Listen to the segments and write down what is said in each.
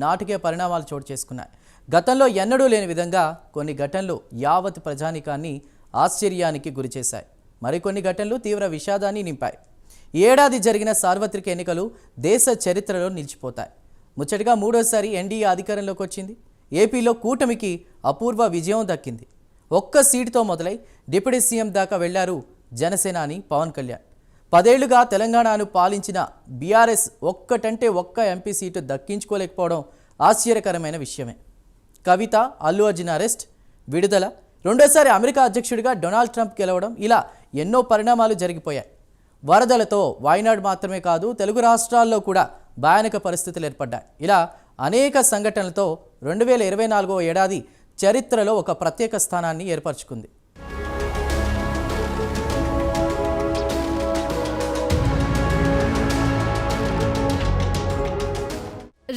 నాటకీయ పరిణామాలు చోటు చేసుకున్నాయి. గతంలో ఎన్నడూ లేని విధంగా కొన్ని ఘటనలు యావత్ ప్రజానీకాన్ని ఆశ్చర్యానికి గురిచేశాయి. మరికొన్ని ఘటనలు తీవ్ర విషాదాన్ని నింపాయి. ఏడాది జరిగిన సార్వత్రిక ఎన్నికలు దేశ చరిత్రలో నిలిచిపోతాయి. ముచ్చటగా మూడోసారి ఎన్డీఏ అధికారంలోకి వచ్చింది. ఏపీలో కూటమికి అపూర్వ విజయం దక్కింది. ఒక్క సీటుతో మొదలై డిప్యూటీ సీఎం దాకా వెళ్లారు జనసేనాని పవన్ కళ్యాణ్. 10 ఏళ్లుగా తెలంగాణను పాలించిన బీఆర్ఎస్ ఒక్కటంటే ఒక్క ఎంపీ సీటు దక్కించుకోలేకపోవడం ఆశ్చర్యకరమైన విషయమే. కవిత, అల్లు అర్జున్ అరెస్ట్, విడుదల, రెండోసారి అమెరికా అధ్యక్షుడిగా డొనాల్డ్ ట్రంప్ గెలవడం, ఇలా ఎన్నో పరిణామాలు జరిగిపోయాయి. వరదలతో వాయనాడ్ మాత్రమే కాదు, తెలుగు రాష్ట్రాల్లో కూడా భయానక పరిస్థితులు ఏర్పడ్డాయి. ఇలా అనేక సంఘటనలతో 2024వ ఏడాది చరిత్రలో ఒక ప్రత్యేక స్థానాన్ని ఏర్పరచుకుంది.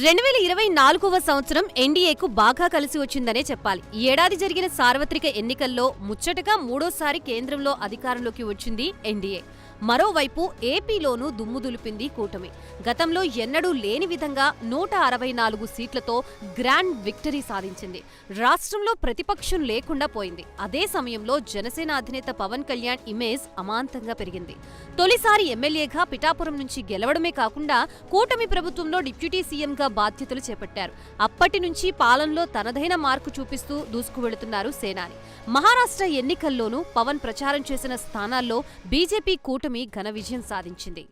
2024వ సంవత్సరం ఎన్డీఏకు బాగా కలిసి వచ్చిందనే చెప్పాలి. ఈ ఏడాది జరిగిన సార్వత్రిక ఎన్నికల్లో ముచ్చటగా మూడోసారి కేంద్రంలో అధికారంలోకి వచ్చింది ఎన్డీఏ. మరోవైపు ఏపీలోనూ దుమ్ము దులిపింది కూటమి. గతంలో ఎన్నడూ లేని విధంగా 164 సీట్లతో గ్రాండ్ విక్టరీ సాధించింది. రాష్ట్రంలో ప్రతిపక్షం లేకుండా పోయింది. అదే సమయంలో జనసేన అధినేత పవన్ కళ్యాణ్ ఇమేజ్ అమాంతంగా పెరిగింది. తొలిసారి ఎమ్మెల్యేగా పిఠాపురం నుంచి గెలవడమే కాకుండా కూటమి ప్రభుత్వంలో డిప్యూటీ సీఎంగా బాధ్యతలు చేపట్టారు. అప్పటి నుంచి పాలనలో తనదైన మార్కు చూపిస్తూ దూసుకువెళుతున్నారు సేనాని. మహారాష్ట్ర ఎన్నికల్లోనూ పవన్ ప్రచారం చేసిన స్థానాల్లో బీజేపీ కూటమి ఘన విజయం సాధించింది.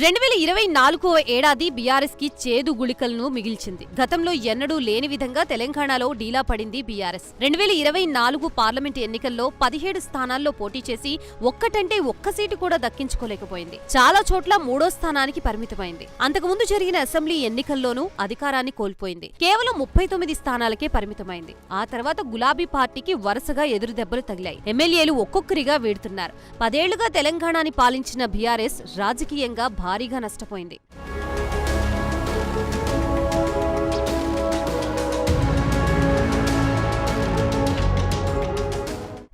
2024వ ఏడాది బీఆర్ఎస్ కి చేదు గుళికలను మిగిల్చింది. గతంలో ఎన్నడూ లేని విధంగా తెలంగాణలో డీలా పడింది బీఆర్ఎస్. 2024 పార్లమెంట్ ఎన్నికల్లో 17 స్థానాల్లో పోటీ చేసి ఒక్కటంటే ఒక్క సీటు కూడా దక్కించుకోలేకపోయింది. చాలా చోట్ల మూడో స్థానానికి పరిమితమైంది. అంతకుముందు జరిగిన అసెంబ్లీ ఎన్నికల్లోనూ అధికారాన్ని కోల్పోయింది. కేవలం 39 స్థానాలకే పరిమితమైంది. ఆ తర్వాత గులాబీ పార్టీకి వరుసగా ఎదురు దెబ్బలు తగిలాయి. ఎమ్మెల్యేలు ఒక్కొక్కరిగా వీడుతున్నారు. 10 ఏళ్లుగా తెలంగాణని పాలించిన బీఆర్ఎస్ రాజకీయంగా భారీగా నష్టపోయింది.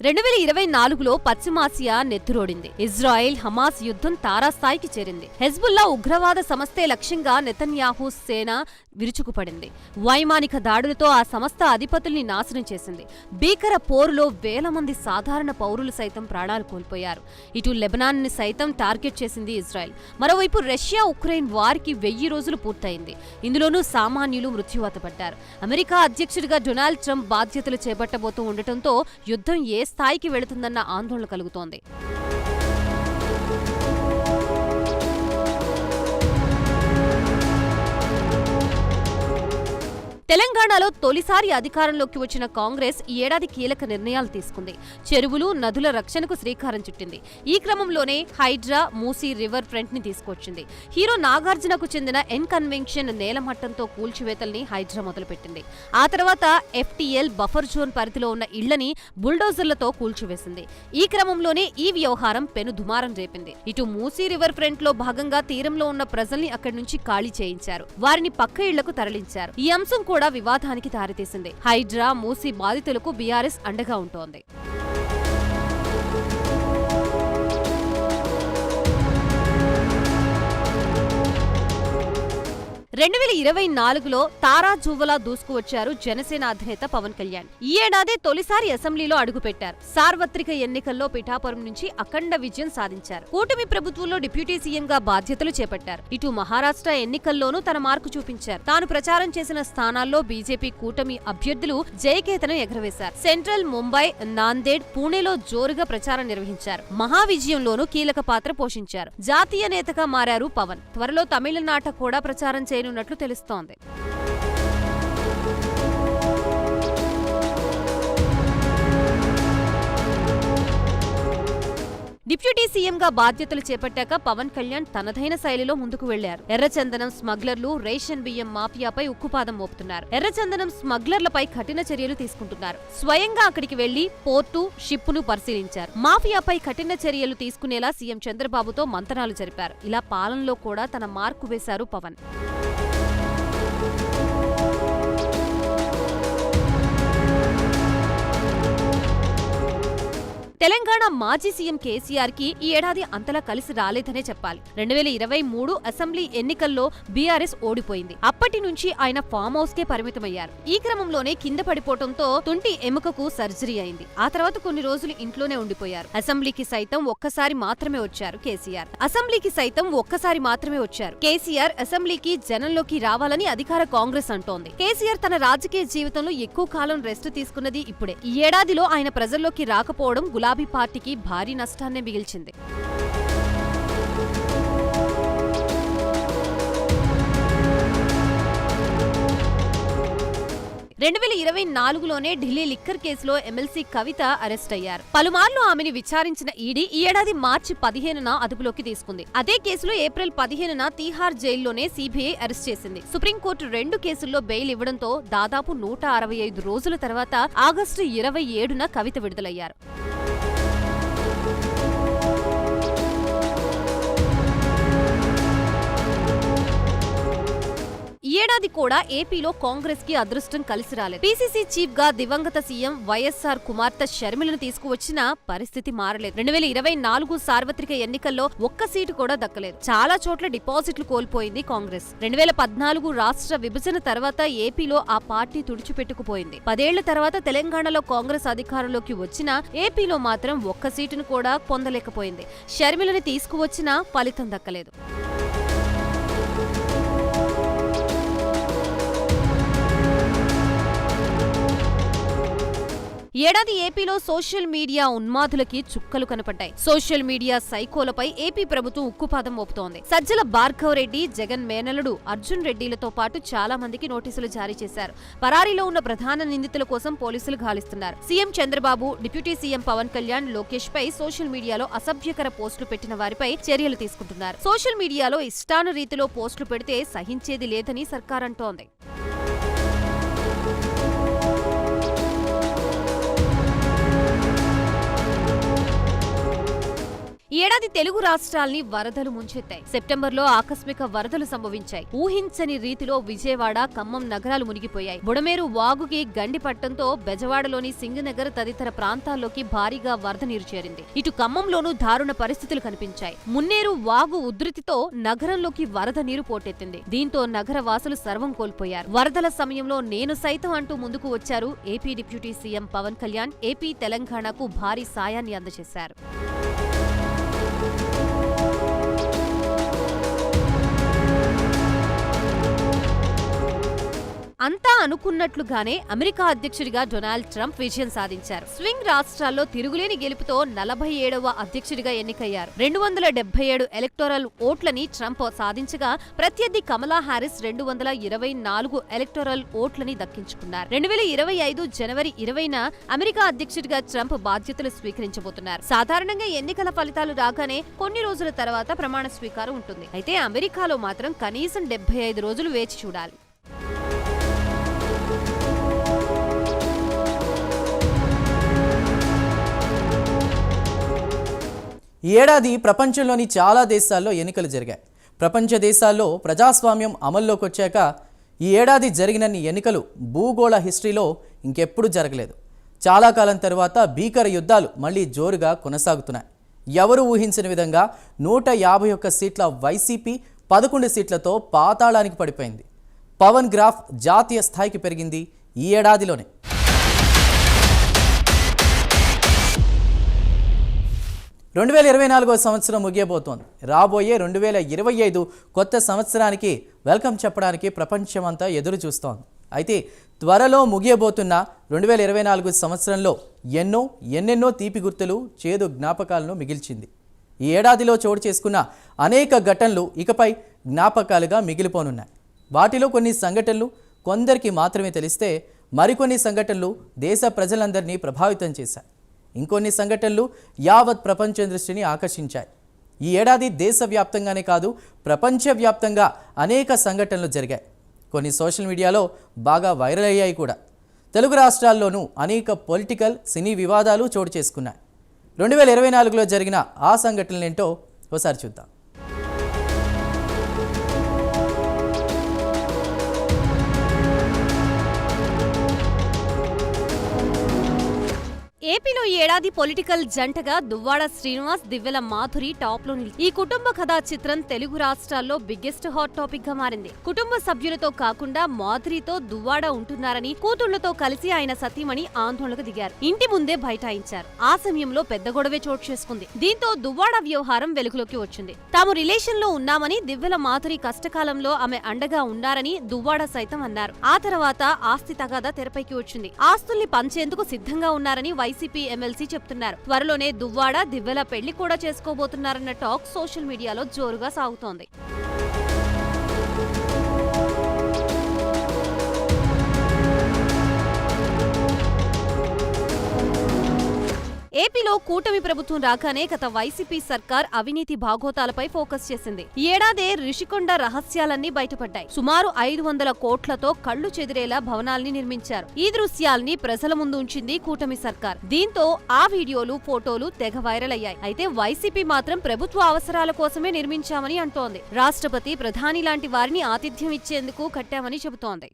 2024లో పశ్చిమాసియా నెత్తురోడింది. ఇజ్రాయెల్ హమాస్ యుద్ధం తారాస్థాయికి చేరింది. హెజ్బుల్లా ఉగ్రవాద సంస్థే లక్ష్యంగా నెతన్యాహు సేన విరుచుకుపడింది. వైమానిక దాడులతో ఆ సంస్థ అధిపతుల్ని నాశనం చేసింది. భీకర పోరులో వేల మంది సాధారణ పౌరులు సైతం ప్రాణాలు కోల్పోయారు. ఇటు లెబనాన్ ని సైతం టార్గెట్ చేసింది ఇజ్రాయెల్. మరోవైపు రష్యా ఉక్రెయిన్ వార్కి 1000 రోజులు పూర్తయింది. ఇందులోనూ సామాన్యులు మృత్యువాత పడ్డారు. అమెరికా అధ్యక్షుడిగా డొనాల్డ్ ట్రంప్ బాధ్యతలు చేపట్టబోతూ ఉండటంతో యుద్ధం ఏ స్థాయికి వెళుతుందన్న ఆందోళన కలుగుతోంది. తెలంగాణలో తొలిసారి అధికారంలోకి వచ్చిన కాంగ్రెస్ ఈ ఏడాది కీలక నిర్ణయాలు తీసుకుంది. చెరువులు, నదుల రక్షణకు శ్రీకారం చుట్టింది. ఈ క్రమంలోనే హైడ్రా, మూసీ రివర్ ఫ్రంట్ ని తీసుకొచ్చింది. హీరో నాగార్జునకు చెందిన ఎన్ కన్వెన్షన్ నేలమట్టంతో కూల్చివేతల్ని హైడ్రా మొదలుపెట్టింది. ఆ తర్వాత ఎఫ్టీఎల్ బఫర్ జోన్ పరిధిలో ఉన్న ఇళ్లని బుల్డోజర్లతో కూల్చివేసింది. ఈ క్రమంలోనే ఈ వ్యవహారం పెను దుమారం రేపింది. ఇటు మూసీ రివర్ ఫ్రంట్ లో భాగంగా తీరంలో ఉన్న ప్రజల్ని అక్కడి నుంచి ఖాళీ చేయించారు. వారిని పక్క ఇళ్లకు తరలించారు. ఈ అంశం కూడా వివాదానికి దారితీసింది. హైడ్రా, మూసీ బాధితులకు బీఆర్ఎస్ అండగా ఉంటోంది. 2024లో తారాజువ్వలా దూసుకువచ్చారు జనసేన అధినేత పవన్ కళ్యాణ్. ఈ ఏడాది తొలిసారి అసెంబ్లీలో అడుగుపెట్టారు. సార్వత్రిక ఎన్నికల్లో పిఠాపురం నుంచి అఖండ విజయం సాధించారు. కూటమి ప్రభుత్వంలో డిప్యూటీ సీఎంగా బాధ్యతలు చేపట్టారు. ఇటు మహారాష్ట్ర ఎన్నికల్లోనూ తన మార్కు చూపించారు. తాను ప్రచారం చేసిన స్థానాల్లో బీజేపీ కూటమి అభ్యర్థులు జయకేతనం ఎగరవేశారు. సెంట్రల్, ముంబై, నాందేడ్, పూణేలో జోరుగా ప్రచారం నిర్వహించారు. మహా విజయంలోనూ కీలక పాత్ర పోషించారు. జాతీయ నేతగా మారారు పవన్. త్వరలో తమిళనాట కూడా ప్రచారం చేయనున్నట్లు తెలుస్తోంది. డిప్యూటీ సీఎంగా బాధ్యతలు చేపట్టాక పవన్ కళ్యాణ్ తనదైన శైలిలో ముందుకు వెళ్లారు. ఎర్రచందనం స్మగ్లర్లు, రేషన్ బియ్యం మాఫియాపై ఉక్కుపాదం మోపుతున్నారు. ఎర్రచందనం స్మగ్లర్లపై కఠిన చర్యలు తీసుకుంటున్నారు. స్వయంగా అక్కడికి వెళ్లి పోర్టు, షిప్పును పరిశీలించారు. మాఫియాపై కఠిన చర్యలు తీసుకునేలా సీఎం చంద్రబాబుతో మంతనాలు జరిపారు. ఇలా పాలనలో కూడా తన మార్కు వేశారు పవన్. తెలంగాణ మాజీ సీఎం కేసీఆర్ కి ఈ ఏడాది అంతలా కలిసి రాలేదనే చెప్పాలి. 2023 అసెంబ్లీ ఎన్నికల్లో బీఆర్ఎస్ ఓడిపోయింది. అప్పటి నుంచి ఆయన ఫామ్ హౌస్ కే పరిమితమయ్యారు. ఈ క్రమంలోనే కింద పడిపోవడంతో తుంటి ఎముకకు సర్జరీ అయింది. ఆ తర్వాత కొన్ని రోజులు ఇంట్లోనే ఉండిపోయారు. అసెంబ్లీకి సైతం ఒక్కసారి మాత్రమే వచ్చారు కేసీఆర్ అసెంబ్లీకి జనంలోకి రావాలని అధికార కాంగ్రెస్ అంటోంది. కేసీఆర్ తన రాజకీయ జీవితంలో ఎక్కువ కాలం రెస్ట్ తీసుకున్నది ఇప్పుడే. ఈ ఏడాదిలో ఆయన ప్రజల్లోకి రాకపోవడం గులాబీ పార్టీకి భారీ నష్టాన్నే మిగిల్చింది. 2024లోనే ఢిల్లీ లిక్కర్ కేసులో ఎమ్మెల్సీ కవిత అరెస్ట్ అయ్యారు. పలుమార్లు ఆమెను విచారించిన ఈడీ ఈ ఏడాది మార్చి 15న అదుపులోకి తీసుకుంది. అదే కేసులో ఏప్రిల్ 15న తీహార్ జైల్లోనే సీబీఐ అరెస్ట్ చేసింది. సుప్రీంకోర్టు 2 కేసుల్లో బెయిల్ ఇవ్వడంతో దాదాపు 165 రోజుల తర్వాత ఆగస్టు 27న కవిత విడుదలయ్యారు. ఈ ఏడాది కూడా ఏపీలో కాంగ్రెస్ కి అదృష్టం కలిసి రాలేదు. పీసీసీ చీఫ్ గా దివంగత సీఎం వైఎస్ఆర్ కుమార్తె షర్మిలను తీసుకువచ్చినా పరిస్థితి మారలేదు. 2024 సార్వత్రిక ఎన్నికల్లో ఒక్క సీటు కూడా దక్కలేదు. చాలా చోట్ల డిపాజిట్లు కోల్పోయింది కాంగ్రెస్. 2014 రాష్ట్ర విభజన తర్వాత ఏపీలో ఆ పార్టీ తుడిచిపెట్టుకుపోయింది. 10 ఏళ్ల తర్వాత తెలంగాణలో కాంగ్రెస్ అధికారంలోకి వచ్చినా ఏపీలో మాత్రం ఒక్క సీటును కూడా పొందలేకపోయింది. షర్మిలని తీసుకువచ్చినా ఫలితం దక్కలేదు. ఏడాది ఏపీలో సోషల్ మీడియా ఉన్మాదులకి చుక్కలు కనపడ్డాయి. సోషల్ మీడియా సైకోలపై ఏపీ ప్రభుత్వం ఉక్కుపాదం మోపుతోంది. సజ్జల భార్గవ్ రెడ్డి, జగన్ మేనలుడు అర్జున్ రెడ్డిలతో పాటు చాలా మందికి నోటీసులు జారీ చేశారు. పరారీలో ఉన్న ప్రధాన నిందితుల కోసం పోలీసులు గాలిస్తున్నారు. CM Chandrababu, deputy CM Pawan Kalyan, Lokesh పై సోషల్ మీడియాలో అసభ్యకర పోస్టులు పెట్టిన వారిపై చర్యలు తీసుకుంటున్నారు. సోషల్ మీడియాలో ఇష్టానురీతిలో పోస్టులు పెడితే సహించేది లేదని సర్కార్ అంటోంది. ఏడాది తెలుగు రాష్ట్రాల్ని వరదలు ముంచెత్తాయి. సెప్టెంబర్లో ఆకస్మిక వరదలు సంభవించాయి. ఊహించని రీతిలో విజయవాడ, ఖమ్మం నగరాలు మునిగిపోయాయి. బుడమేరు వాగుకి గండి పట్టడంతో బెజవాడలోని సింగనగర్ తదితర ప్రాంతాల్లోకి భారీగా వరద నీరు చేరింది. ఇటు ఖమ్మంలోనూ దారుణ పరిస్థితులు కనిపించాయి. మున్నేరు వాగు ఉధృతితో నగరంలోకి వరద నీరు పోటెత్తింది. దీంతో నగర వాసులు సర్వం కోల్పోయారు. వరదల సమయంలో నేను సైతం అంటూ ముందుకు వచ్చారు AP deputy CM Pawan Kalyan. AP, తెలంగాణకు భారీ సాయాన్ని అందజేశారు. అంతా అనుకున్నట్లుగానే అమెరికా అధ్యక్షుడిగా డొనాల్డ్ ట్రంప్ విజయం సాధించారు. స్వింగ్ రాష్ట్రాల్లో తిరుగులేని గెలుపుతో 47వ అధ్యక్షుడిగా ఎన్నికయ్యారు. 277 ఎలక్టోరల్ ఓట్లని ట్రంప్ సాధించగా ప్రత్యర్థి కమలా హారిస్ 224 ఎలక్టోరల్ ఓట్లని దక్కించుకున్నారు. 2025 జనవరి 20న అమెరికా అధ్యక్షుడిగా ట్రంప్ బాధ్యతలు స్వీకరించబోతున్నారు. సాధారణంగా ఎన్నికల ఫలితాలు రాగానే కొన్ని రోజుల తర్వాత ప్రమాణ స్వీకారం ఉంటుంది. అయితే అమెరికాలో మాత్రం కనీసం 75 రోజులు వేచి చూడాలి. ఈ ఏడాది ప్రపంచంలోని చాలా దేశాల్లో ఎన్నికలు జరిగాయి. ప్రపంచ దేశాల్లో ప్రజాస్వామ్యం అమల్లోకి వచ్చాక ఈ ఏడాది జరిగినన్ని ఎన్నికలు భూగోళ హిస్టరీలో ఇంకెప్పుడు జరగలేదు. చాలా కాలం తర్వాత భీకర యుద్ధాలు మళ్ళీ జోరుగా కొనసాగుతున్నాయి. ఎవరు ఊహించిన విధంగా 151 సీట్ల వైసీపీ 11 సీట్లతో పాతాళానికి పడిపోయింది. పవన్ గ్రాఫ్ జాతీయ స్థాయికి పెరిగింది ఈ ఏడాదిలోనే. 2024వ సంవత్సరం ముగియబోతోంది. రాబోయే 2025 కొత్త సంవత్సరానికి వెల్కమ్ చెప్పడానికి ప్రపంచమంతా ఎదురు చూస్తోంది. అయితే త్వరలో ముగియబోతున్న 2024 సంవత్సరంలో ఎన్నెన్నో తీపి గుర్తులు, చేదు జ్ఞాపకాలను మిగిల్చింది. ఈ ఏడాదిలో చోటు చేసుకున్న అనేక ఘటనలు ఇకపై జ్ఞాపకాలుగా మిగిలిపోనున్నాయి. వాటిలో కొన్ని సంఘటనలు కొందరికి మాత్రమే తెలిస్తే మరికొన్ని సంఘటనలు దేశ ప్రజలందరినీ ప్రభావితం చేశాయి. ఇంకొన్ని సంఘటనలు యావత్ ప్రపంచ దృష్టిని ఆకర్షించాయి. ఈ ఏడాది దేశవ్యాప్తంగానే కాదు, ప్రపంచవ్యాప్తంగా అనేక సంఘటనలు జరిగాయి. కొన్ని సోషల్ మీడియాలో బాగా వైరల్ అయ్యాయి కూడా. తెలుగు రాష్ట్రాల్లోనూ అనేక పొలిటికల్, సినీ వివాదాలు చోటు చేసుకున్నాయి. 2024లో జరిగిన ఆ సంఘటనలేంటో ఒకసారి చూద్దాం. ఏపీలో ఈ ఏడాది పొలిటికల్ జంటగా దువ్వాడ శ్రీనివాస్, దివ్యల మాధురి టాప్ లో నిలిచారు. ఈ కుటుంబ కథా చిత్రం తెలుగు రాష్ట్రాల్లో బిగ్గెస్ట్ హాట్ టాపిక్ గా మారింది. కుటుంబ సభ్యులతో కాకుండా మాధురితో దువ్వాడ ఉంటున్నారని కూతుళ్లతో కలిసి ఆయన సతీమణి ఆందోళనకు దిగారు. ఇంటి ముందే బైఠాయించారు. ఆ సమయంలో పెద్ద గొడవే చోటు చేసుకుంది. దీంతో దువ్వాడ వ్యవహారం వెలుగులోకి వచ్చింది. తాము రిలేషన్ లో ఉన్నామని, దివ్యల మాధురి కష్టకాలంలో ఆమె అండగా ఉన్నారని దువ్వాడ సైతం అన్నారు. ఆ తర్వాత ఆస్తి తగాదా తెరపైకి వచ్చింది. ఆస్తుల్ని పంచేందుకు సిద్ధంగా ఉన్నారని వైసీపీ ఎమ్మెల్సీ చెప్తున్నారు. త్వరలోనే దువ్వాడ, దివ్యల పెళ్లి కూడా చేసుకోబోతున్నారన్న టాక్ సోషల్ మీడియాలో జోరుగా సాగుతోంది. ఏపీలో కూటమి ప్రభుత్వం రాగానే గత వైసీపీ సర్కార్ అవినీతి భాగోతాలపై ఫోకస్ చేసింది. ఈ ఏడాదే రిషికొండ రహస్యాలన్నీ బయటపడ్డాయి. సుమారు 500 కోట్లతో కళ్లు చెదిరేలా భవనాల్ని నిర్మించారు. ఈ దృశ్యాల్ని ప్రజల ముందు ఉంచింది కూటమి సర్కార్. దీంతో ఆ వీడియోలు, ఫోటోలు తెగ వైరల్ అయ్యాయి. అయితే వైసీపీ మాత్రం ప్రభుత్వ అవసరాల కోసమే నిర్మించామని అంటోంది. రాష్ట్రపతి, ప్రధాని లాంటి వారిని ఆతిథ్యం ఇచ్చేందుకు కట్టామని చెబుతోంది.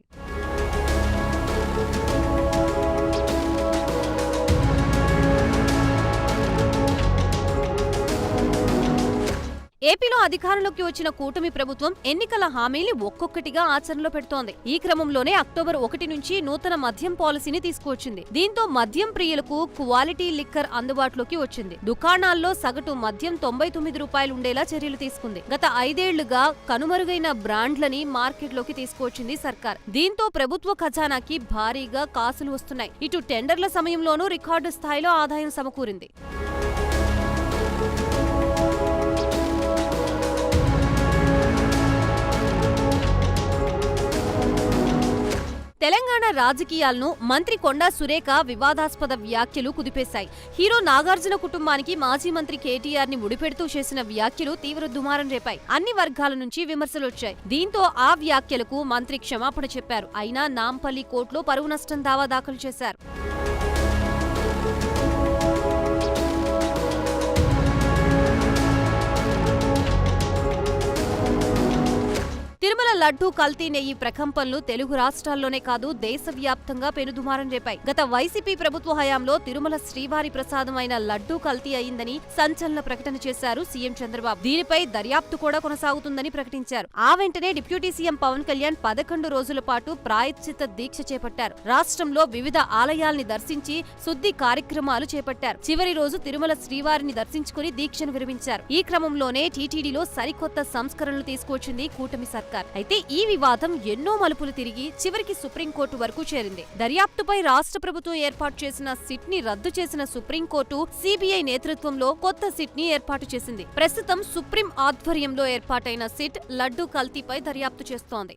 ఏపీలో అధికారంలోకి వచ్చిన కూటమి ప్రభుత్వం ఎన్నికల హామీని ఒక్కొక్కటిగా ఆచరణలో పెడుతోంది. ఈ క్రమంలోనే అక్టోబర్ 1 నుంచి నూతన మద్యం పాలసీని తీసుకువచ్చింది. దీంతో మద్యం ప్రియులకు క్వాలిటీ లిక్కర్ అందుబాటులోకి వచ్చింది. దుకాణాల్లో సగటు మద్యం 99 రూపాయలు ఉండేలా చర్యలు తీసుకుంది. గత 5 ఏళ్లుగా కనుమరుగైన బ్రాండ్లని మార్కెట్లోకి తీసుకువచ్చింది సర్కార్. దీంతో ప్రభుత్వ ఖజానాకి భారీగా కాసులు వస్తున్నాయి. ఇటు టెండర్ల సమయంలోనూ రికార్డు స్థాయిలో ఆదాయం సమకూరింది. తెలంగాణ రాజకీయాలను మంత్రి కొండా సురేఖ వివాదాస్పద వ్యాఖ్యలు కుదిపేశాయి. హీరో నాగార్జున కుటుంబానికి మాజీ మంత్రి కేటీఆర్ ని ముడిపెడుతూ చేసిన వ్యాఖ్యలు తీవ్ర దుమారం రేపాయి. అన్ని వర్గాల నుంచి విమర్శలొచ్చాయి. దీంతో ఆ వ్యాఖ్యలకు మంత్రి క్షమాపణ చెప్పారు. అయినా నాంపల్లి కోర్టులో పరువు నష్టం దావా దాఖలు చేశారు. తిరుమల లడ్డూ కల్తీ నెయ్యి ప్రకంపనలు తెలుగు రాష్ట్రాల్లోనే కాదు దేశవ్యాప్తంగా పెనుదుమారం రేపాయి. గత వైసీపీ ప్రభుత్వ హయాంలో తిరుమల శ్రీవారి ప్రసాదం అయిన లడ్డూ కల్తీ అయిందని సంచలన ప్రకటన చేశారు సీఎం చంద్రబాబు. దీనిపై దర్యాప్తు కూడా కొనసాగుతుందని ప్రకటించారు. ఆ వెంటనే డిప్యూటీ సీఎం పవన్ కళ్యాణ్ 11 రోజుల పాటు ప్రాయశ్చిత్త దీక్ష చేపట్టారు. రాష్ట్రంలో వివిధ ఆలయాల్ని దర్శించి శుద్ధి కార్యక్రమాలు చేపట్టారు. చివరి రోజు తిరుమల శ్రీవారిని దర్శించుకుని దీక్షను విరమించారు. ఈ క్రమంలోనే టీటీడీలో సరికొత్త సంస్కరణలు తీసుకొచ్చింది కూటమి సర్కార్. అయితే ఈ వివాదం ఎన్నో మలుపులు తిరిగి చివరికి సుప్రీంకోర్టు వరకు చేరింది. దర్యాప్తుపై రాష్ట్ర ప్రభుత్వం ఏర్పాటు చేసిన సిట్ ని రద్దు చేసిన సుప్రీంకోర్టు సిబిఐ నేతృత్వంలో కొత్త సిట్ ని ఏర్పాటు చేసింది. ప్రస్తుతం సుప్రీం ఆధ్వర్యంలో ఏర్పాటైన సిట్ లడ్డూ కల్తీపై దర్యాప్తు చేస్తోంది.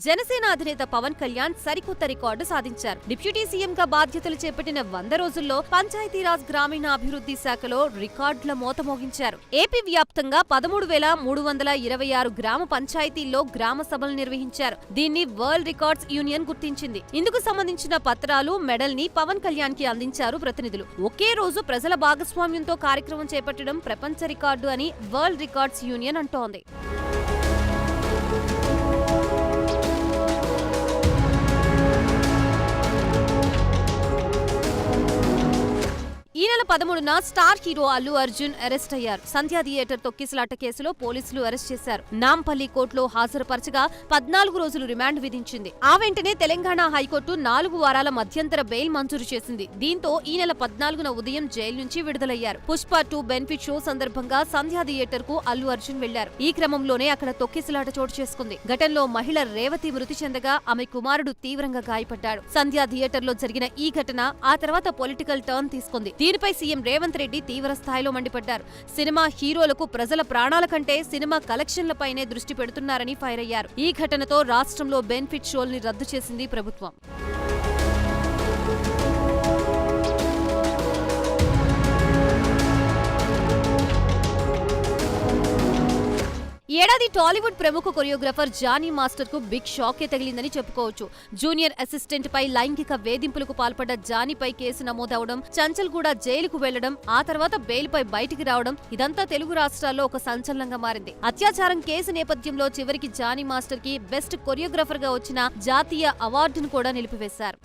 జనసేన అధినేత పవన్ కళ్యాణ్ సరికొత్త రికార్డు సాధించారు. డిప్యూటీ సీఎంగా బాధ్యతలు చేపట్టిన 100 రోజుల్లో పంచాయతీరాజ్ గ్రామీణాభివృద్ధి శాఖలో రికార్డుల మోత మోగించారు. ఏపీ వ్యాప్తంగా 13,326 గ్రామ పంచాయతీల్లో గ్రామ సభలు నిర్వహించారు. దీన్ని వరల్డ్ రికార్డ్స్ యూనియన్ గుర్తించింది. ఇందుకు సంబంధించిన పత్రాలు, మెడల్ ని పవన్ కళ్యాణ్ కి అందించారు ప్రతినిధులు. ఒకే రోజు ప్రజల భాగస్వామ్యంతో కార్యక్రమం చేపట్టడం ప్రపంచ రికార్డు అని వరల్డ్ రికార్డ్స్ యూనియన్ అంటోంది. ఈ నెల 13న star hero Allu Arjun arrest అయ్యారు. సంధ్యా థియేటర్ తొక్కిసలాట కేసులో పోలీసులు అరెస్ట్ చేశారు. నాంపల్లి కోర్టులో హాజరుపరచగా 14 రోజులు రిమాండ్ విధించింది. ఆ వెంటనే తెలంగాణ హైకోర్టు 4 వారాల మధ్యంతర బెయిల్ మంజూరు చేసింది. దీంతో ఈ నెల 14న ఉదయం జైలు నుంచి విడుదలయ్యారు. పుష్ప 2 బెనిఫిట్ షో సందర్భంగా సంధ్యా థియేటర్ కు అల్లు అర్జున్ వెళ్లారు. ఈ క్రమంలోనే అక్కడ తొక్కిసలాట చోటు చేసుకుంది. ఘటనలో మహిళ రేవతి మృతి చెందగా ఆమె కుమారుడు తీవ్రంగా గాయపడ్డాడు. సంధ్యా థియేటర్ లో జరిగిన ఈ ఘటన ఆ తర్వాత పొలిటికల్ టర్న్ తీసుకుంది. దీనిపై సీఎం రేవంత్ రెడ్డి తీవ్ర స్థాయిలో మండిపడ్డారు. సినిమా హీరోలకు ప్రజల ప్రాణాల కంటే సినిమా కలెక్షన్లపైనే దృష్టి పెడుతున్నారని ఫైర్ అయ్యారు. ఈ ఘటనతో రాష్ట్రంలో బెనిఫిట్ షోల్ని రద్దు చేసింది ప్రభుత్వం. ఈ ఏడాది టాలీవుడ్ ప్రముఖ కొరియోగ్రాఫర్ జానీ మాస్టర్ కు బిగ్ షాకే తగిలిందని చెప్పుకోవచ్చు. జూనియర్ అసిస్టెంట్ పై లైంగిక వేధింపులకు పాల్పడ్డ జానీపై కేసు నమోదవడం, చంచల్ కూడా జైలుకు వెళ్లడం, ఆ తర్వాత బెయిల్ పై బయటికి రావడం ఇదంతా తెలుగు రాష్ట్రాల్లో ఒక సంచలనంగా మారింది. అత్యాచారం కేసు నేపథ్యంలో చివరికి జానీ మాస్టర్ కి బెస్ట్ కొరియోగ్రాఫర్ గా వచ్చిన జాతీయ అవార్డును కూడా నిలిపివేశారు.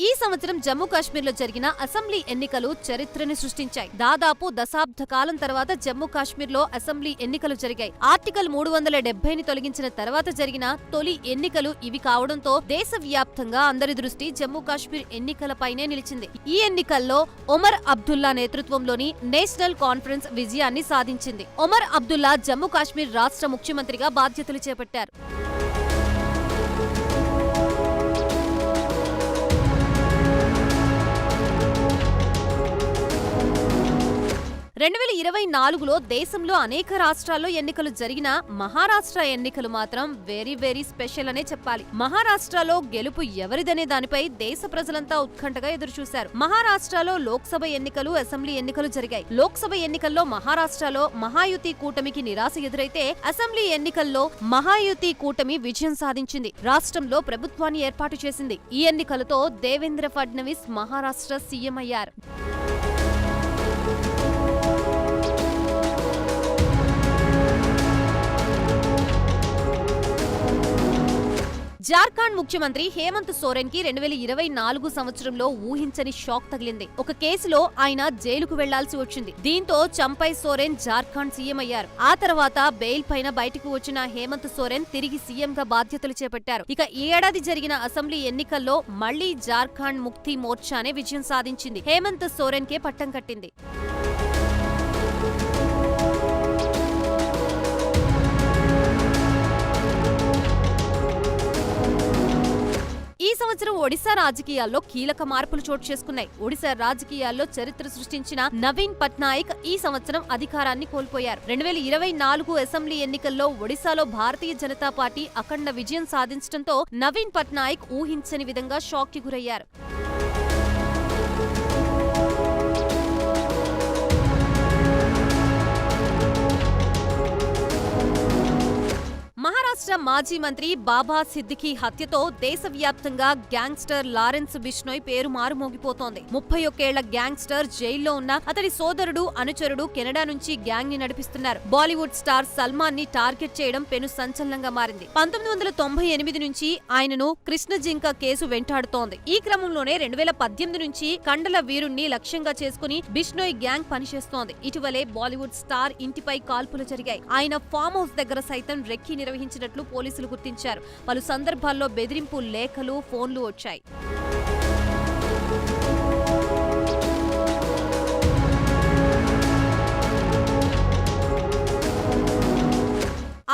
ఈ సంవత్సరం జమ్మూ కాశ్మీర్లో జరిగిన అసెంబ్లీ ఎన్నికలు చరిత్రను సృష్టించాయి. దాదాపు దశాబ్ద కాలం తర్వాత జమ్మూ కాశ్మీర్లో అసెంబ్లీ ఎన్నికలు జరిగాయి. ఆర్టికల్ 370ని తొలగించిన తర్వాత జరిగిన తొలి ఎన్నికలు ఇవి కావడంతో దేశవ్యాప్తంగా అందరి దృష్టి జమ్మూ కాశ్మీర్ ఎన్నికలపైనే నిలిచింది. ఈ ఎన్నికల్లో ఒమర్ అబ్దుల్లా నేతృత్వంలోని నేషనల్ కాన్ఫరెన్స్ విజయాన్ని సాధించింది. ఒమర్ అబ్దుల్లా జమ్మూ కాశ్మీర్ రాష్ట్ర ముఖ్యమంత్రిగా బాధ్యతలు చేపట్టారు. 2024లో దేశంలో అనేక రాష్ట్రాల్లో ఎన్నికలు జరిగినా మహారాష్ట్ర ఎన్నికలు మాత్రం వెరీ స్పెషల్ అనే చెప్పాలి. మహారాష్ట్రలో గెలుపు ఎవరిదనే దానిపై దేశ ప్రజలంతా ఉత్కంఠగా ఎదురుచూశారు. మహారాష్ట్రలో లోక్సభ ఎన్నికలు, అసెంబ్లీ ఎన్నికలు జరిగాయి. లోక్సభ ఎన్నికల్లో మహారాష్ట్రలో మహాయుతి కూటమికి నిరాశ ఎదురైతే అసెంబ్లీ ఎన్నికల్లో మహాయుతి కూటమి విజయం సాధించింది. రాష్ట్రంలో ప్రభుత్వాన్ని ఏర్పాటు చేసింది. ఈ ఎన్నికలతో దేవేంద్ర ఫడ్నవీస్ మహారాష్ట్ర సీఎం అయ్యారు. జార్ఖండ్ ముఖ్యమంత్రి హేమంత్ సోరెన్ కి 2024 సంవత్సరంలో ఊహించని షాక్ తగిలింది. ఒక కేసులో ఆయన జైలుకు వెళ్లాల్సి వచ్చింది. దీంతో చంపై సోరెన్ జార్ఖండ్ సీఎం అయ్యారు. ఆ తర్వాత బెయిల్ పైన బయటకు వచ్చిన హేమంత్ సోరెన్ తిరిగి సీఎం గా బాధ్యతలు చేపట్టారు. ఇక ఈ ఏడాది జరిగిన అసెంబ్లీ ఎన్నికల్లో మళ్లీ జార్ఖండ్ ముక్తి మోర్చానే విజయం సాధించింది. హేమంత్ సోరెన్ కే పట్టం కట్టింది. ఈ సంవత్సరం ఒడిశా రాజకీయాల్లో కీలక మార్పులు చోటు చేసుకున్నాయి. ఒడిశా రాజకీయాల్లో చరిత్ర సృష్టించిన నవీన్ పట్నాయక్ ఈ సంవత్సరం అధికారాన్ని కోల్పోయారు. 2024 అసెంబ్లీ ఎన్నికల్లో ఒడిశాలో భారతీయ జనతా పార్టీ అఖండ విజయం సాధించడంతో నవీన్ పట్నాయక్ ఊహించని విధంగా షాక్ కి గురయ్యారు. మహారాష్ట్ర మాజీ మంత్రి బాబా సిద్దికీ హత్యతో దేశవ్యాప్తంగా గ్యాంగ్స్టర్ లారెన్స్ బిష్నోయ్ పేరు మారుమోగిపోతోంది. 31 ఏళ్ల గ్యాంగ్స్టర్ జైల్లో ఉన్న అతడి సోదరుడు, అనుచరుడు కెనడా నుంచి గ్యాంగ్ ని నడిపిస్తున్నారు. బాలీవుడ్ స్టార్ సల్మాన్ ని టార్గెట్ చేయడం పెను సంచలనంగా మారింది. 1998 నుంచి ఆయనను కృష్ణ జింక కేసు వెంటాడుతోంది. ఈ క్రమంలోనే 2018 నుంచి కండల వీరుణ్ణి లక్ష్యంగా చేసుకుని బిష్నోయ్ గ్యాంగ్ పనిచేస్తోంది. ఇటీవలే బాలీవుడ్ స్టార్ ఇంటిపై కాల్పులు జరిగాయి. ఆయన ఫామ్ హౌస్ దగ్గర సైతం రెక్కీ నిర్వహించినట్లు పోలీసులు గుర్తించారు. పలు సందర్భాల్లో బెదిరింపు లేఖలు, ఫోన్లు వచ్చాయి.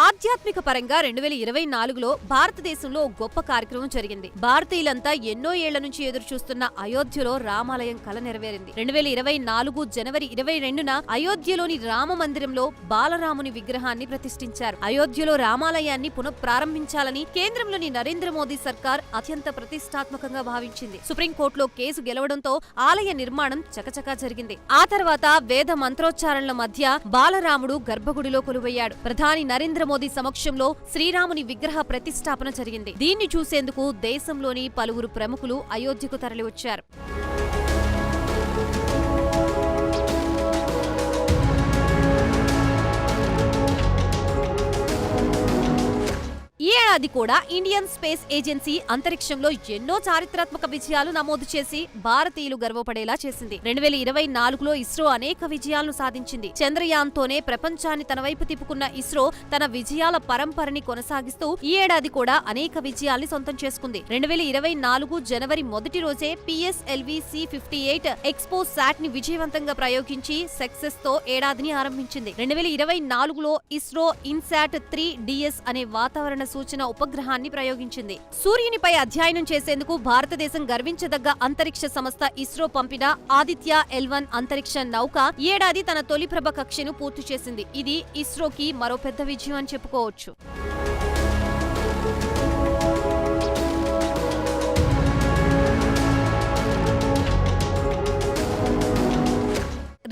ఆధ్యాత్మిక పరంగా 2024లో భారతదేశంలో గొప్ప కార్యక్రమం జరిగింది. భారతీయులంతా ఎన్నో ఏళ్ల నుంచి ఎదురు చూస్తున్న అయోధ్యలో రామాలయం కల నెరవేరింది. 2024 జనవరి 22న అయోధ్యలోని రామ మందిరంలో బాలరాముని విగ్రహాన్ని ప్రతిష్ఠించారు. అయోధ్యలో రామాలయాన్ని పునఃప్రారంభించాలని కేంద్రంలోని నరేంద్ర మోదీ సర్కార్ అత్యంత ప్రతిష్టాత్మకంగా భావించింది. సుప్రీంకోర్టులో కేసు గెలవడంతో ఆలయ నిర్మాణం చకచకా జరిగింది. ఆ తర్వాత వేద మంత్రోచ్చారణల మధ్య బాలరాముడు గర్భగుడిలో కొలువయ్యాడు. ప్రధాని నరేంద్ర మోదీ సమక్షంలో శ్రీరాముని విగ్రహ ప్రతిష్టాపన జరిగింది. దీన్ని చూసేందుకు దేశంలోని పలువురు ప్రముఖులు అయోధ్యకు తరలివచ్చారు. ఈ ఏడాది కూడా ఇండియన్ స్పేస్ ఏజెన్సీ అంతరిక్షంలో ఎన్నో చారిత్రాత్మక విజయాలు నమోదు చేసి భారతీయులు గర్వపడేలా చేసింది. 2024లో ఇస్రో అనేక విజయాలను సాధించింది. చంద్రయాన్తోనే ప్రపంచాన్ని తన వైపు తిప్పుకున్న ఇస్రో తన విజయాల పరంపరని కొనసాగిస్తూ ఈ ఏడాది కూడా అనేక విజయాల్ని సొంతం చేసుకుంది. 2024 జనవరి మొదటి రోజే PSLV C58 ఎక్స్పో శాట్ ని విజయవంతంగా ప్రయోగించి సక్సెస్ తో ఏడాదిని ఆరంభించింది. 2024లో ఇస్రో ఇన్సాట్ 3DS అనే వాతావరణ సూచన ఉపగ్రహాన్ని ప్రయోగించింది. సూర్యునిపై అధ్యయనం చేసేందుకు భారతదేశం గర్వించదగ్గ అంతరిక్ష సంస్థ ఇస్రో పంపిన ఆదిత్య L1 అంతరిక్ష నౌక ఈ ఏడాది తన తొలి ప్రభ కక్షను పూర్తి చేసింది. ఇది ఇస్రోకి మరో పెద్ద విజయం అని చెప్పుకోవచ్చు.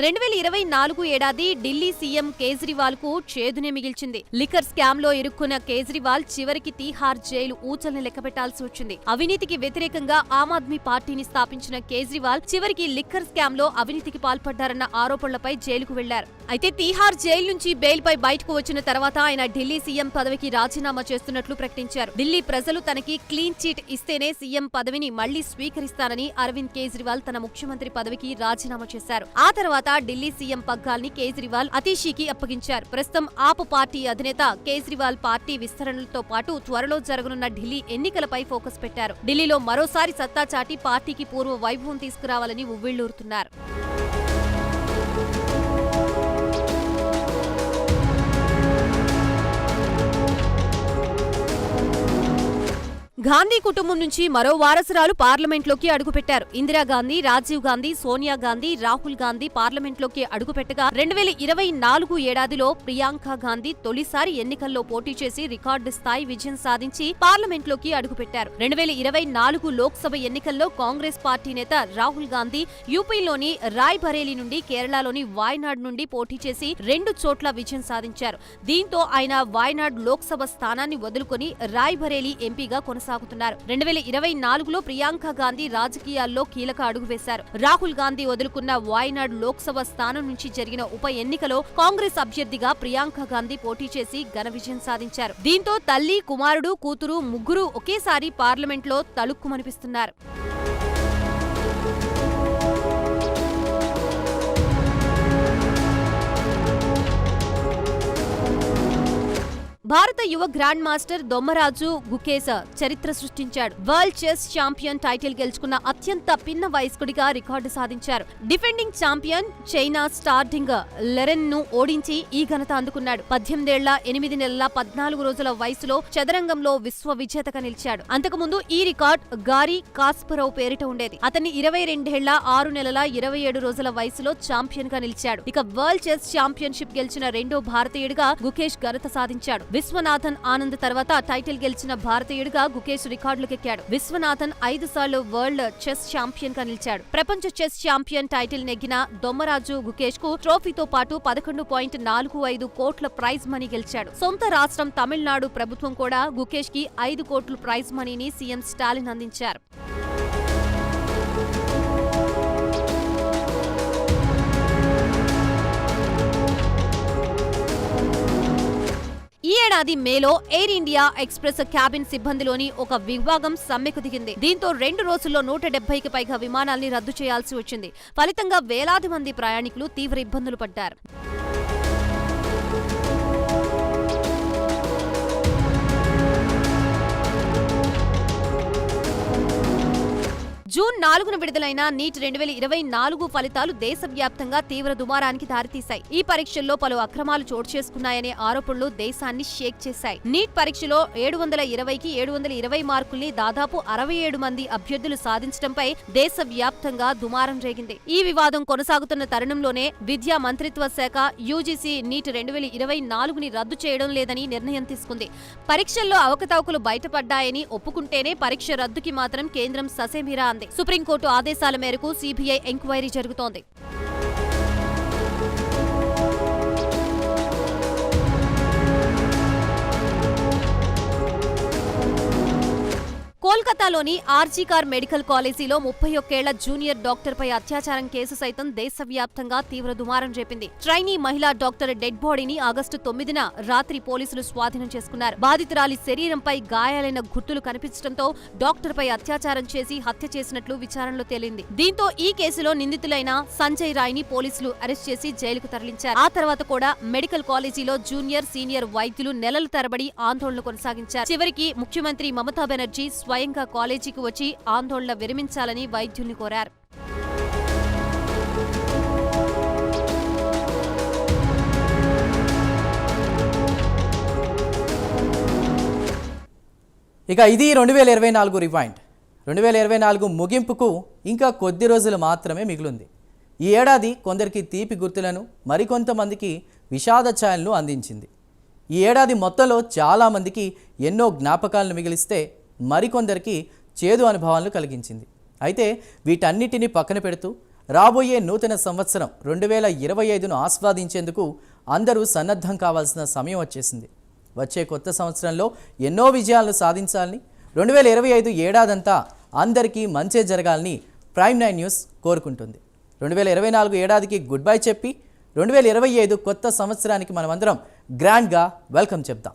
2024 ఏడాది ఢిల్లీ సీఎం కేజ్రీవాల్ కు చేదునే మిగిల్చింది. లిక్కర్ స్కామ్ లో ఇరుక్కున్న కేజ్రీవాల్ చివరికి తీహార్ జైలు ఊచల్ని లెక్కపెట్టాల్సి వచ్చింది. అవినీతికి వ్యతిరేకంగా ఆమ్ ఆద్మీ పార్టీని స్థాపించిన కేజ్రీవాల్ చివరికి లిక్కర్ స్కామ్ లో అవినీతికి పాల్పడ్డారన్న ఆరోపణలపై జైలుకు వెళ్లారు. అయితే తీహార్ జైలు నుంచి బెయిల్ పై బయటకు వచ్చిన తర్వాత ఆయన ఢిల్లీ సీఎం పదవికి రాజీనామా చేస్తున్నట్లు ప్రకటించారు. ఢిల్లీ ప్రజలు తనకి క్లీన్ చీట్ ఇస్తేనే సీఎం పదవిని మళ్లీ స్వీకరిస్తానని అరవింద్ కేజ్రీవాల్ తన ముఖ్యమంత్రి పదవికి రాజీనామా చేశారు. ఆ తర్వాత ఢిల్లీ సీఎం పగ్గాల్ని కేజ్రీవాల్ అతీషీకి అప్పగించారు. ప్రస్తుతం ఆప్ పార్టీ అధినేత కేజ్రీవాల్ పార్టీ విస్తరణలతో పాటు త్వరలో జరగనున్న ఢిల్లీ ఎన్నికలపై ఫోకస్ పెట్టారు. ఢిల్లీలో మరోసారి సత్తా చాటి పార్టీకి పూర్వ వైభవం తీసుకురావాలని ఉవ్విళ్లూరుతున్నారు. గాంధీ కుటుంబం నుంచి మరో వారసురాలు పార్లమెంట్లోకి అడుగుపెట్టారు. ఇందిరాగాంధీ, రాజీవ్ గాంధీ, సోనియా గాంధీ, రాహుల్ గాంధీ పార్లమెంట్లోకి అడుగుపెట్టగా 2024 ఏడాదిలో ప్రియాంక గాంధీ తొలిసారి ఎన్నికల్లో పోటీ చేసి రికార్డు స్థాయి విజయం సాధించి పార్లమెంట్లోకి అడుగుపెట్టారు. 2024 లోక్సభ ఎన్నికల్లో కాంగ్రెస్ పార్టీ నేత రాహుల్ గాంధీ యూపీలోని రాయ్బరేలీ నుండి, కేరళలోని వాయనాడ్ నుండి పోటీ చేసి 2 చోట్ల విజయం సాధించారు. దీంతో ఆయన వాయనాడ్ లోక్సభ స్థానాన్ని వదులుకొని రాయ్బరేలీ ఎంపీగా కొనసాగుతున్నారు. 2024లో ప్రియాంక గాంధీ రాజకీయాల్లో కీలక అడుగు వేశారు. రాహుల్ గాంధీ వదులుకున్న వాయనాడ్ లోక్సభ స్థానం నుంచి జరిగిన ఉప ఎన్నికలో కాంగ్రెస్ అభ్యర్థిగా ప్రియాంక గాంధీ పోటీ చేసి ఘన విజయం సాధించారు. దీంతో తల్లి, కుమారుడు, కూతురు ముగ్గురు ఒకేసారి పార్లమెంట్లో తళుక్కుమనిపిస్తున్నారు. భారత యువ గ్రాండ్ మాస్టర్ దొమ్మరాజు గుకేశ చరిత్ర సృష్టించాడు. వరల్డ్ చెస్ ఛాంపియన్ టైటిల్ గెలుచుకున్న అత్యంత పిన్న వయస్కుడిగా రికార్డు సాధించారు. డిఫెండింగ్ ఛాంపియన్ చైనా స్టార్డింగ్ లెరెన్ ను ఓడించి ఈ ఘనత అందుకున్నాడు. 18 ఏళ్ల 8 నెలల 14 రోజుల వయసులో చదరంగంలో విశ్వ విజేతగా నిలిచాడు. అంతకుముందు ఈ రికార్డ్ గారీ కాస్పరోవ్ పేరిట ఉండేది. అతన్ని 22 ఏళ్ల 6 నెలల 27 రోజుల వయసులో ఛాంపియన్ గా నిలిచాడు. ఇక వరల్డ్ చెస్ ఛాంపియన్షిప్ గెలిచిన రెండో భారతీయుడిగా గుకేష్ ఘనత సాధించాడు. విశ్వనాథన్ ఆనంద్ తర్వాత టైటిల్ గెలిచిన భారతీయుడిగా గుకేష్ రికార్డులకెక్కాడు. విశ్వనాథన్ 5 సార్లు వరల్డ్ చెస్ ఛాంపియన్ గా నిలిచాడు. ప్రపంచ చెస్ ఛాంపియన్ టైటిల్ నెగ్గిన దొమ్మరాజు గుకేష్ కు ట్రోఫీతో పాటు 11.45 కోట్ల ప్రైజ్ మనీ గెలిచాడు. సొంత రాష్ట్రం తమిళనాడు ప్రభుత్వం కూడా గుకేష్ కి 5 కోట్ల ప్రైజ్ మనీని సీఎం స్టాలిన్ అందించారు. ఈ ఏడాది మేలో ఎయిర్ ఇండియా ఎక్స్ప్రెస్ క్యాబిన్ సిబ్బందిలోని ఒక విభాగం సమ్మెకు దిగింది. దీంతో 2 రోజుల్లో 170కి పైగా విమానాల్ని రద్దు చేయాల్సి వచ్చింది. ఫలితంగా వేలాది మంది ప్రయాణికులు తీవ్ర ఇబ్బందులు పడ్డారు. జూన్ 4న విడుదలైన నీట్ 2024 ఫలితాలు దేశవ్యాప్తంగా తీవ్ర దుమారానికి దారితీశాయి. ఈ పరీక్షల్లో పలు అక్రమాలు చోటు చేసుకున్నాయనే ఆరోపణలు దేశాన్ని షేక్ చేశాయి. నీట్ పరీక్షలో 720కి 720 మార్కుల్ని దాదాపు 67 మంది అభ్యర్థులు సాధించడంపై దేశవ్యాప్తంగా దుమారం రేగింది. ఈ వివాదం కొనసాగుతున్న తరుణంలోనే విద్యా మంత్రిత్వ శాఖ యూజీసీ నీట్ 2024ని రద్దు చేయడం లేదని నిర్ణయం తీసుకుంది. పరీక్షల్లో అవకతవకలు బయటపడ్డాయని ఒప్పుకుంటేనే పరీక్ష రద్దుకి మాత్రం కేంద్రం ససేమిరా అంది. సుప్రీంకోర్టు ఆదేశాల మేరకు సీబీఐ ఎంక్వైరీ జరుగుతోంది. కోల్కతాలోని ఆర్జీ కార్ మెడికల్ కాలేజీలో 31 ఏళ్ల జూనియర్ డాక్టర్పై అత్యాచారం కేసు సైతం దేశవ్యాప్తంగా తీవ్ర దుమారం రేపింది. ట్రైనీ మహిళా డాక్టర్ డెడ్ బాడీని ఆగస్టు 9న రాత్రి పోలీసులు స్వాధీనం చేసుకున్నారు. బాధితురాలి శరీరంపై గాయాలైన గుర్తులు కనిపించడంతో డాక్టర్పై అత్యాచారం చేసి హత్య చేసినట్లు విచారణలో తేలింది. దీంతో ఈ కేసులో నిందితులైన సంజయ్ రాయ్ని పోలీసులు అరెస్ట్ చేసి జైలుకు తరలించారు. ఆ తర్వాత కూడా మెడికల్ కాలేజీలో జూనియర్, సీనియర్ వైద్యులు నెలల తరబడి ఆందోళన కొనసాగించారు. చివరికి ముఖ్యమంత్రి మమతా బెనర్జీ స్వయంగా కాలేజీకి వచ్చి ఆందోళన విరమించాలని వైద్యుల్ని కోరారు. ఇక ఇది 2024 రివైండ్. 2024 ముగింపుకు ఇంకా కొద్ది రోజులు మాత్రమే మిగిలింది. ఈ ఏడాది కొందరికి తీపి గుర్తులను, మరికొంతమందికి విషాద ఛాయలను అందించింది. ఈ ఏడాది మొత్తంలో చాలామందికి ఎన్నో జ్ఞాపకాలను మిగిలిస్తే మరికొందరికి చేదు అనుభవాలను కలిగించింది. అయితే వీటన్నిటిని పక్కన పెడుతూ రాబోయే నూతన సంవత్సరం 2025ను ఆస్వాదించేందుకు అందరూ సన్నద్ధం కావాల్సిన సమయం వచ్చేసింది. వచ్చే కొత్త సంవత్సరంలో ఎన్నో విజయాలను సాధించాలని, 2025 ఏడాదంతా అందరికీ మంచే జరగాలని ప్రైమ్ 9 న్యూస్ కోరుకుంటుంది. 2024 ఏడాదికి గుడ్ బై చెప్పి 2025 కొత్త సంవత్సరానికి మనమందరం గ్రాండ్గా వెల్కమ్ చెప్తాం.